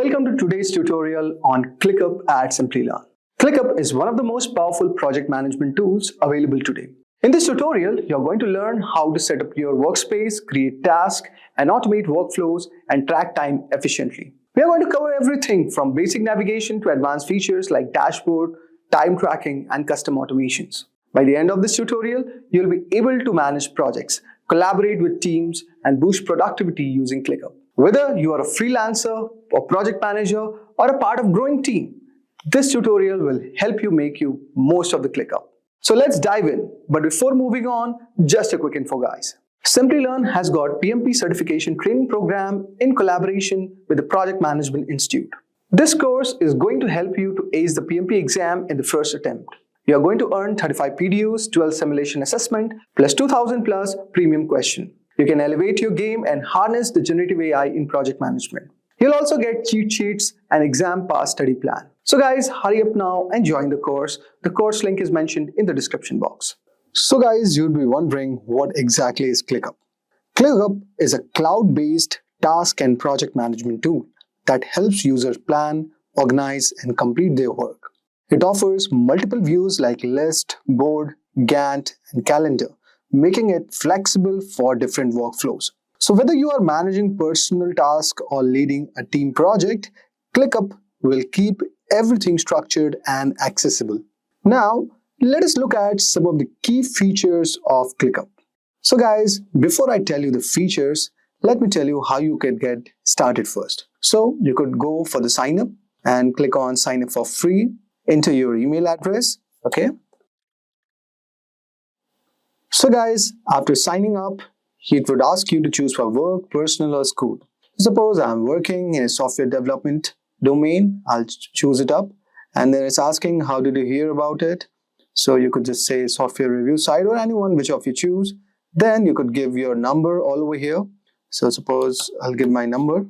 Welcome to today's tutorial on ClickUp at Simplilearn. ClickUp is one of the most powerful project management tools available today. In this tutorial, you're going to learn how to set up your workspace, create tasks, and automate workflows and track time efficiently. We are going to cover everything from basic navigation to advanced features like dashboard, time tracking, and custom automations. By the end of this tutorial, you'll be able to manage projects, collaborate with teams, and boost productivity using ClickUp. Whether you are a freelancer, a project manager, or a part of a growing team, this tutorial will help you make most of the ClickUp. So let's dive in. But before moving on, just a quick info, guys. Simplilearn has got PMP certification training program in collaboration with the Project Management Institute. This course is going to help you to ace the PMP exam in the first attempt. You are going to earn 35 PDUs, 12 simulation assessment, plus 2000 plus premium question. You can elevate your game and harness the generative AI in project management. You'll also get cheat sheets and exam pass study plan. So guys, hurry up now and join the course. The course link is mentioned in the description box. So guys, you'd be wondering what exactly is ClickUp. ClickUp is a cloud-based task and project management tool that helps users plan, organize, and complete their work. It offers multiple views like list, board, Gantt, and calendar, making it flexible for different workflows. So whether you are managing personal tasks or leading a team project, ClickUp will keep everything structured and accessible. Now, let us look at some of the key features of ClickUp. So guys, before I tell you the features, let me tell you how you can get started first. So you could go for the sign up and click on sign up for free, enter your email address, okay? So guys, after signing up, it would ask you to choose for work, personal or school. Suppose I'm working in a software development domain, I'll choose it up. And then it's asking how did you hear about it. So you could just say software review site or anyone, which of you choose. Then you could give your number all over here. So suppose I'll give my number.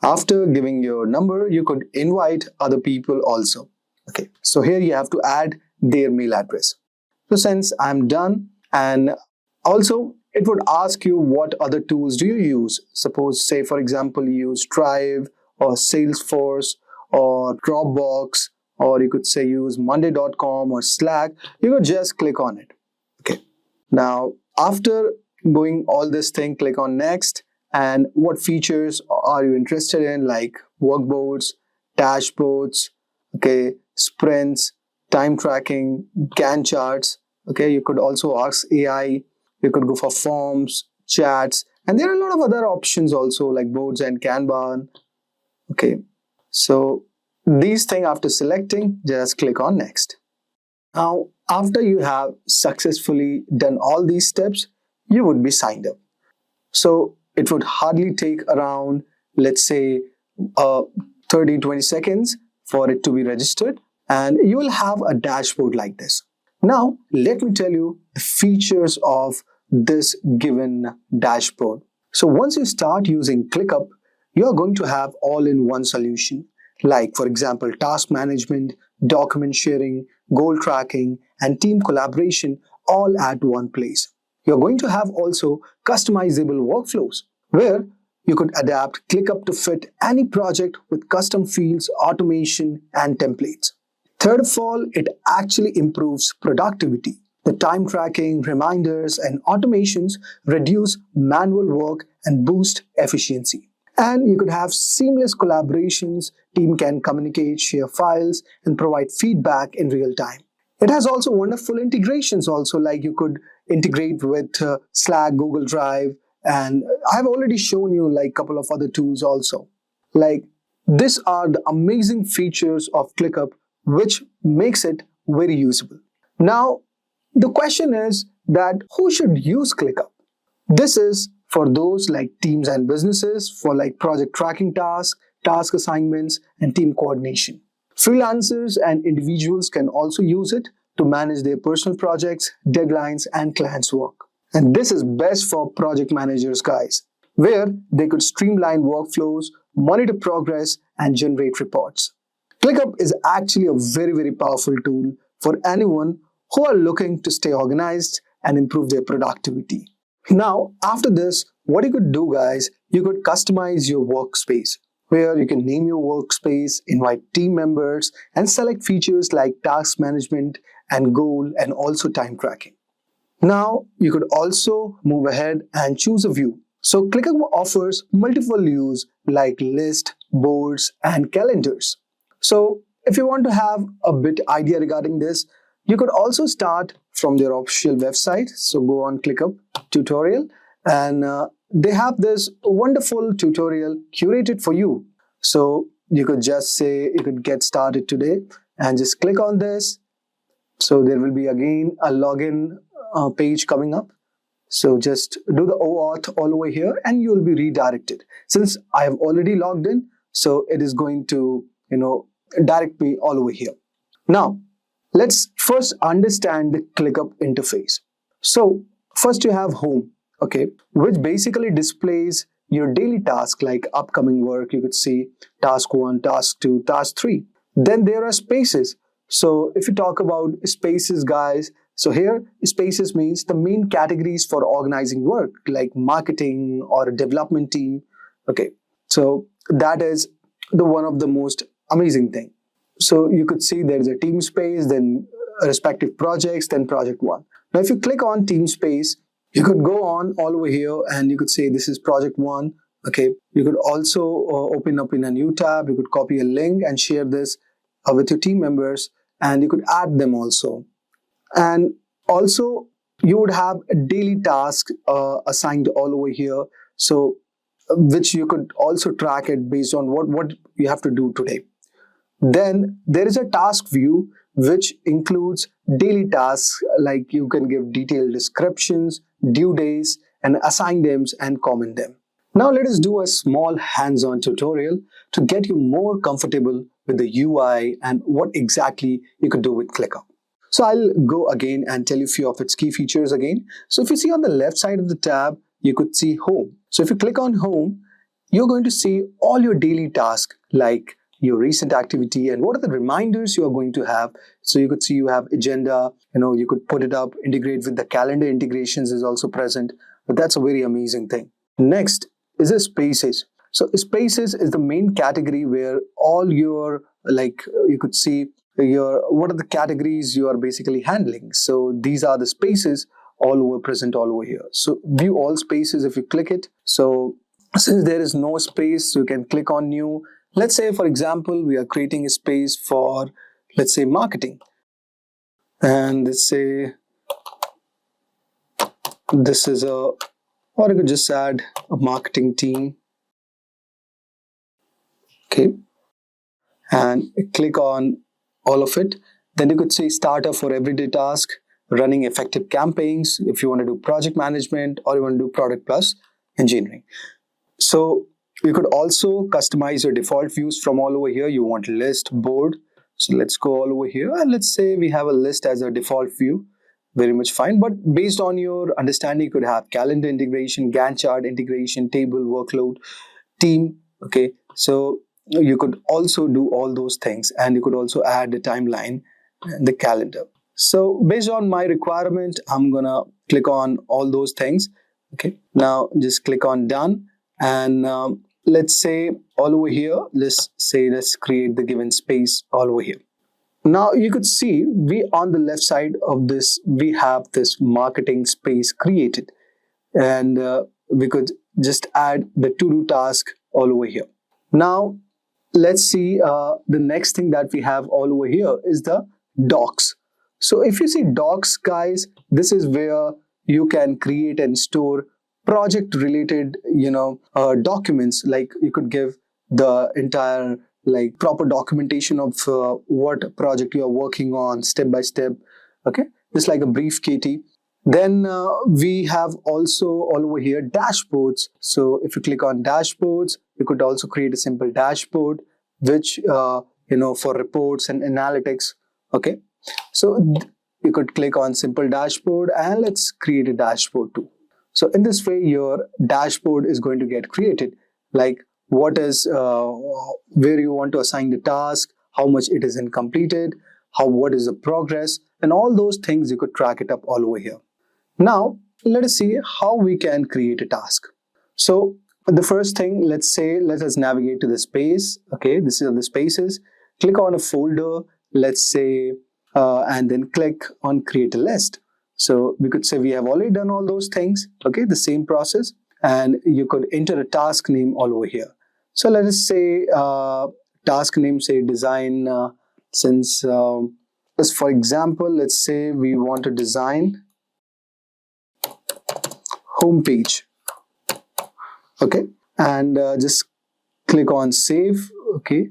After giving your number, you could invite other people also. Okay, so here you have to add their mail address. So since I'm done, and also it would ask you what other tools do you use. Suppose, say for example, you use Drive or Salesforce or Dropbox, or you could say use monday.com or Slack. You could just click on it. Okay. Now, after doing all this thing, click on next. And what features are you interested in, like workboards, dashboards, okay, sprints, time tracking, Gantt charts. Okay, you could also ask AI. You could go for forms, chats, and there are a lot of other options also like boards and Kanban. Okay, so these things after selecting, just click on next. Now, after you have successfully done all these steps, you would be signed up. So it would hardly take around, let's say, 30-20 seconds for it to be registered, and you will have a dashboard like this. Now, let me tell you the features of this given dashboard. So once you start using ClickUp, you are going to have all-in-one solution, like for example, task management, document sharing, goal tracking, and team collaboration all at one place. You're going to have also customizable workflows where you could adapt ClickUp to fit any project with custom fields, automation, and templates. Third of all, it actually improves productivity. The time tracking, reminders, and automations reduce manual work and boost efficiency. And you could have seamless collaborations. Team can communicate, share files, and provide feedback in real time. It has also wonderful integrations also, like you could integrate with Slack, Google Drive, and I've already shown you like a couple of other tools also. Like these are the amazing features of ClickUp, which makes it very usable. Now, the question is that who should use ClickUp? This is for those like teams and businesses for like project tracking tasks, task assignments, and team coordination. Freelancers and individuals can also use it to manage their personal projects, deadlines, and clients' work. And this is best for project managers, guys, where they could streamline workflows, monitor progress, and generate reports. ClickUp is actually a very powerful tool for anyone who are looking to stay organized and improve their productivity. Now, after this, what you could do, guys, you could customize your workspace. where you can name your workspace, invite team members, and select features like task management and goal and also time tracking. Now, you could also move ahead and choose a view. So ClickUp offers multiple views like list, boards, and calendars. So if you want to have a bit idea regarding this, you could also start from their official website. So go on ClickUp tutorial, and they have this wonderful tutorial curated for you. So you could just say you could get started today and just click on this. So there will be again a login page coming up. So just do the OAuth all over here and you will be redirected. Since I have already logged in, so it is going to, direct me all over here. Now, let's first understand the ClickUp interface. So first you have home, okay, which basically displays your daily task like upcoming work. You could see task 1, task 2, task 3. Then there are spaces. So if you talk about spaces, guys, so here spaces means the main categories for organizing work like marketing or a development team. Okay, so that is the one of the most amazing thing. So you could see there is a team space, then respective projects, then project 1. Now if you click on team space, you could go on all over here and you could say this is project 1. Okay, you could also open up in a new tab. You could copy a link and share this with your team members, and you could add them also. And also you would have a daily task assigned all over here, so which you could also track it based on what you have to do today. Then there is a task view which includes daily tasks, like you can give detailed descriptions, due days, and assign them and comment them. Now let us do a small hands-on tutorial to get you more comfortable with the UI and what exactly you could do with ClickUp. So I'll go again and tell you a few of its key features again. So if you see on the left side of the tab, you could see home. So if you click on home, you're going to see all your daily tasks like your recent activity and what are the reminders you are going to have. So you could see you have agenda, you could put it up, integrate with the calendar integrations is also present. But that's a very amazing thing. Next is the spaces. So spaces is the main category where all your, you could see what are the categories you are basically handling. So these are the spaces all over present all over here. So view all spaces if you click it. So since there is no space, you can click on new. Let's say, for example, we are creating a space for, let's say, marketing. And let's say this is or you could just add a marketing team. Okay. And click on all of it. Then you could say starter for everyday task, running effective campaigns if you want to do project management or you want to do product plus engineering. So you could also customize your default views from all over here. You want list, board. So let's go all over here and let's say we have a list as a default view. Very much fine. But based on your understanding, you could have calendar integration, Gantt chart integration, table, workload, team. Okay. So you could also do all those things and you could also add the timeline and the calendar. So based on my requirement, I'm gonna click on all those things. Okay. Now just click on done. And let's say all over here, let's create the given space all over here. Now you could see we on the left side of this, we have this marketing space created, and we could just add the to-do task all over here. Now let's see the next thing that we have all over here is the docs. So if you see docs, guys, this is where you can create and store project related documents. Like you could give the entire proper documentation of what project you are working on step by step. Okay, just like a brief KT. Then we have also all over here dashboards. So if you click on dashboards, you could also create a simple dashboard which for reports and analytics. Okay, so you could click on simple dashboard and let's create a dashboard too. So in this way, your dashboard is going to get created, like what is, where you want to assign the task, how much it is completed, what is the progress, and all those things you could track it up all over here. Now, let us see how we can create a task. So the first thing, let's say, let us navigate to the space. Okay, this is the spaces. Click on a folder, let's say, and then click on create a list. So we could say we have already done all those things. Okay, the same process, and you could enter a task name all over here. So let us say task name, say design. Since as for example, let's say we want to design homepage. Okay, and just click on save. Okay,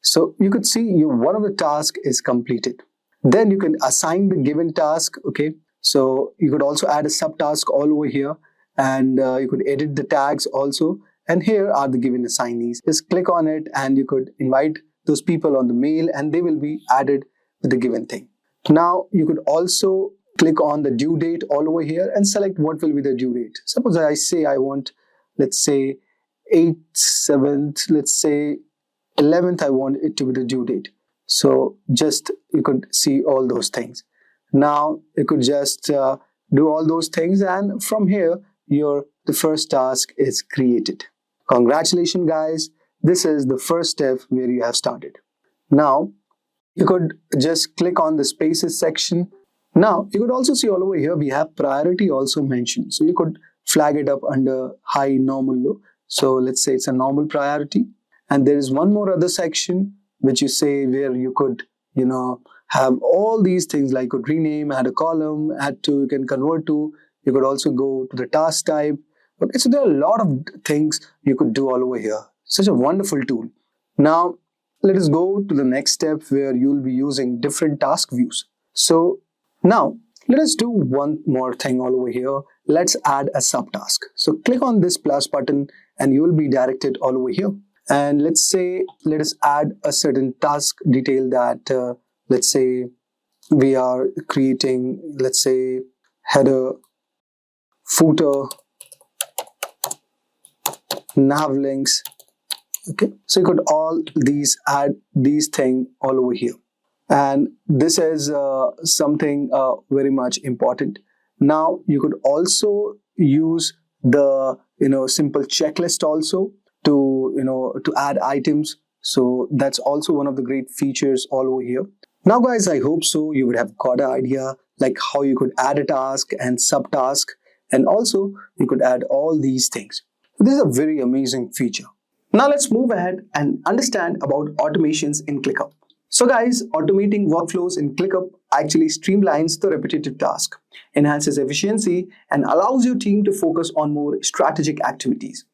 so you could see one of the tasks is completed. Then you can assign the given task. Okay, so you could also add a subtask all over here, and you could edit the tags also. And here are the given assignees. Just click on it, and you could invite those people on the mail, and they will be added with the given thing. Now you could also click on the due date all over here and select what will be the due date. Suppose I say I want, let's say 8th, 7th, let's say 11th, I want it to be the due date. So just you could see all those things. Now you could just do all those things, and from here the first task is created. Congratulations guys, this is the first step where you have started. Now you could just click on the spaces section. Now you could also see all over here we have priority also mentioned. So you could flag it up under high, normal, low. So let's say it's a normal priority. And there is one more other section which you say where you could, have all these things, like could rename, add a column, add to, you can convert to, you could also go to the task type. Okay, so there are a lot of things you could do all over here. Such a wonderful tool. Now, let us go to the next step where you'll be using different task views. So now let us do one more thing all over here. Let's add a subtask. So click on this plus button and you will be directed all over here. And let's say, let us add a certain task detail that, let's say we are creating, let's say header, footer, nav links. Okay, so you could all these add these things all over here. And this is something very much important. Now you could also use the simple checklist also to add items. So that's also one of the great features all over here. Now guys, I hope so you would have got an idea like how you could add a task and subtask, and also you could add all these things. This is a very amazing feature. Now let's move ahead and understand about automations in ClickUp. So guys, automating workflows in ClickUp actually streamlines the repetitive task, enhances efficiency, and allows your team to focus on more strategic activities.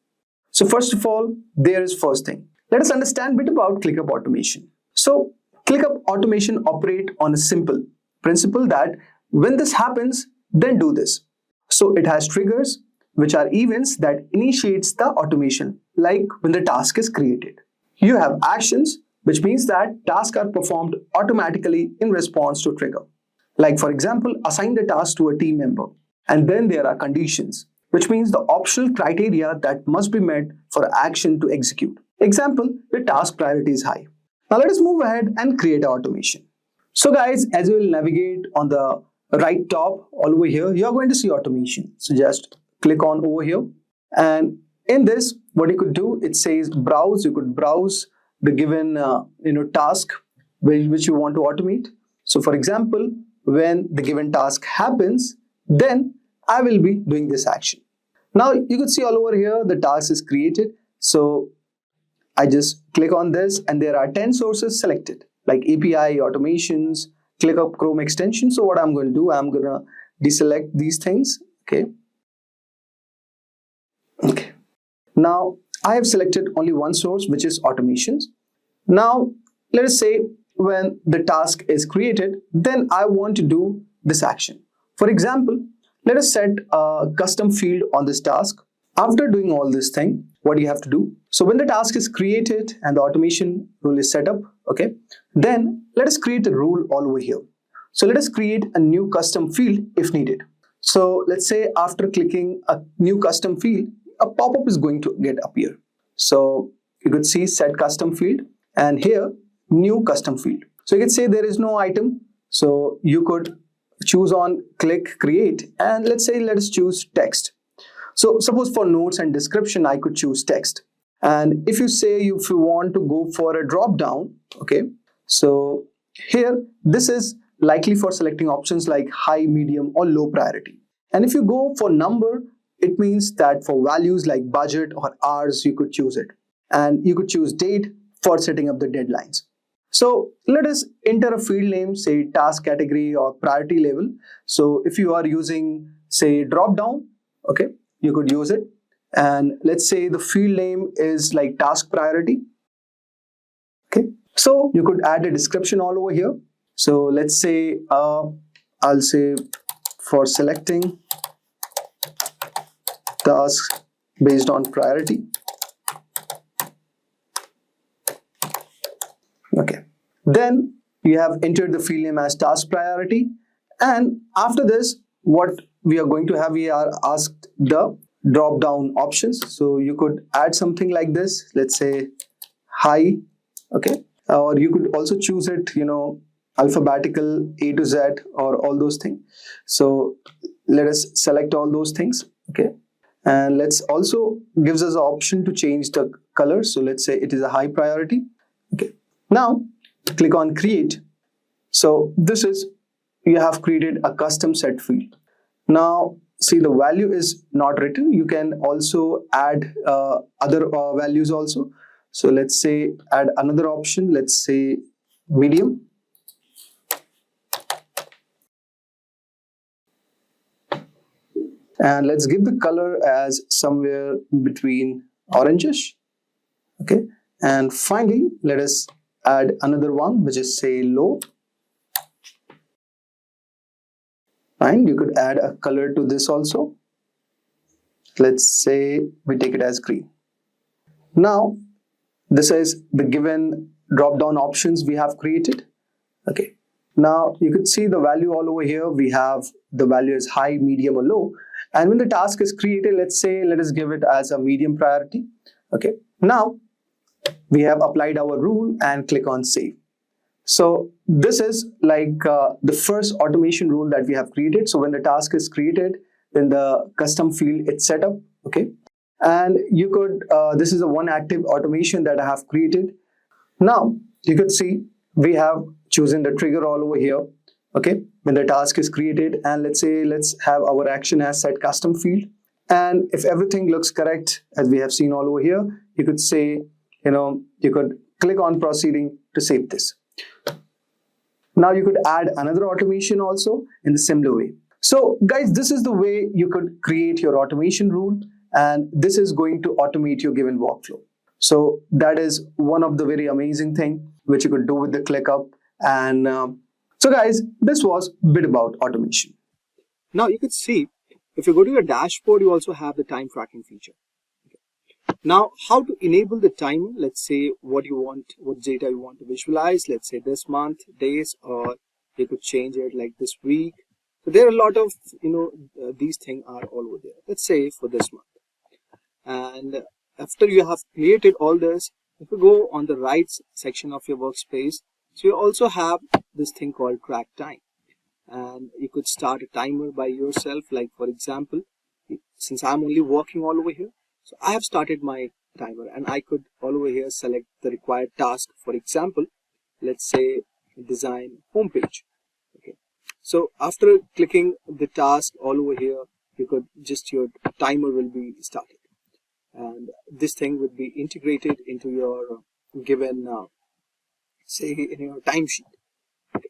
So first of all, there is first thing. Let us understand a bit about ClickUp automation. So ClickUp automation operate on a simple principle that when this happens, then do this. So it has triggers, which are events that initiates the automation, like when the task is created. You have actions, which means that tasks are performed automatically in response to trigger. Like for example, assign the task to a team member. And then there are conditions, which means the optional criteria that must be met for action to execute. Example, the task priority is high. Now let us move ahead and create automation. So guys, as you will navigate on the right top all over here, you are going to see automation. So just click on over here, and in this what you could do, it says browse. You could browse the given task which you want to automate. So for example, when the given task happens, then I will be doing this action. Now you could see all over here the task is created. So I just click on this and there are 10 sources selected like API, automations, ClickUp Chrome extension. So what I'm going to do, I'm going to deselect these things. Okay. Now I have selected only one source, which is automations. Now let us say when the task is created, then I want to do this action. For example, let us set a custom field on this task. After doing all this thing, what do you have to do? So when the task is created and the automation rule is set up, okay, then let us create a rule all over here. So let us create a new custom field if needed. So let's say after clicking a new custom field, a pop-up is going to appear. So you could see set custom field and here new custom field. So you can say there is no item. So you could choose on click create and let's say let us choose text. So suppose for notes and description, I could choose text. And if you say if you want to go for a drop down, okay, so here this is likely for selecting options like high, medium, or low priority. And if you go for number, it means that for values like budget or hours, you could choose it. And you could choose date for setting up the deadlines. So let us enter a field name, say task category or priority level. So if you are using, say, drop down, okay, you could use it. And let's say the field name is like task priority. Okay, so you could add a description all over here. So let's say I'll say for selecting tasks based on priority. Okay, then you have entered the field name as task priority, and after this what we are going to have, we are asked the drop down options. So you could add something like this, let's say high, okay, or you could also choose it, alphabetical A to Z or all those things. So let us select all those things, okay, and let's also gives us an option to change the color. So let's say it is a high priority, okay. Now click on create. So this is, you have created a custom set field. Now see, the value is not written. You can also add other values also. So let's say add another option, let's say medium. And let's give the color as somewhere between orangish, okay. And finally let us add another one, which is say low. And you could add a color to this also. Let's say we take it as green. Now this is the given drop down options we have created, okay. Now you could see the value all over here. We have the value is high, medium, or low. And when the task is created, let's say let us give it as a medium priority, okay. Now we have applied our rule and click on save. So this is like the first automation rule that we have created. So when the task is created, then the custom field is set up, okay. And you could, this is a one active automation that I have created. Now you could see we have chosen the trigger all over here, okay, when the task is created. And let's say let's have our action as set custom field. And if everything looks correct, as we have seen all over here, you could say, you could click on proceeding to save this. Now you could add another automation also in the similar way. So guys, this is the way you could create your automation rule, and this is going to automate your given workflow. So that is one of the very amazing thing which you could do with the ClickUp. And so guys, this was a bit about automation. Now you could see, if you go to your dashboard, you also have the time tracking feature. Now, how to enable the timer? Let's say what you want, what data you want to visualize. Let's say this month, days, or you could change it like this week. So there are a lot of, these things are all over there. Let's say for this month. And after you have created all this, if you go on the right section of your workspace, so you also have this thing called track time. And you could start a timer by yourself. Like for example, since I'm only working all over here, so I have started my timer, and I could all over here select the required task. For example, let's say design homepage. Okay. So after clicking the task all over here, you could just, your timer will be started. And this thing would be integrated into your given, say in your timesheet. Okay.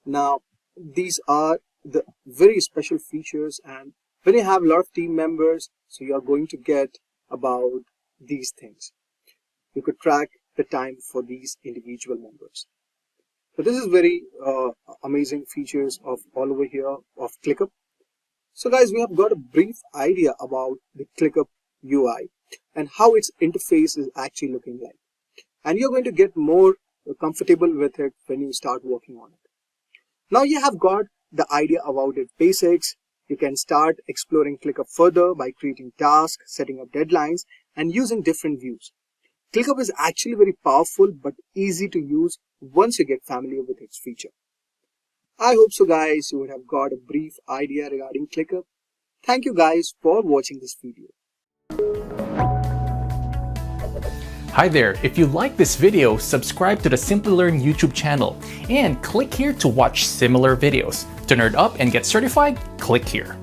Now, these are the very special features, and when you have a lot of team members, so you are going to get about these things. You could track the time for these individual members. So this is very amazing features of all over here of ClickUp. So guys, we have got a brief idea about the ClickUp UI and how its interface is actually looking like. And you're going to get more comfortable with it when you start working on it. Now you have got the idea about its basics. You can start exploring ClickUp further by creating tasks, setting up deadlines, and using different views. ClickUp is actually very powerful but easy to use once you get familiar with its feature. I hope so guys, you would have got a brief idea regarding ClickUp. Thank you guys for watching this video. Hi there, if you like this video, subscribe to the Simplilearn YouTube channel and click here to watch similar videos. To nerd up and get certified, click here.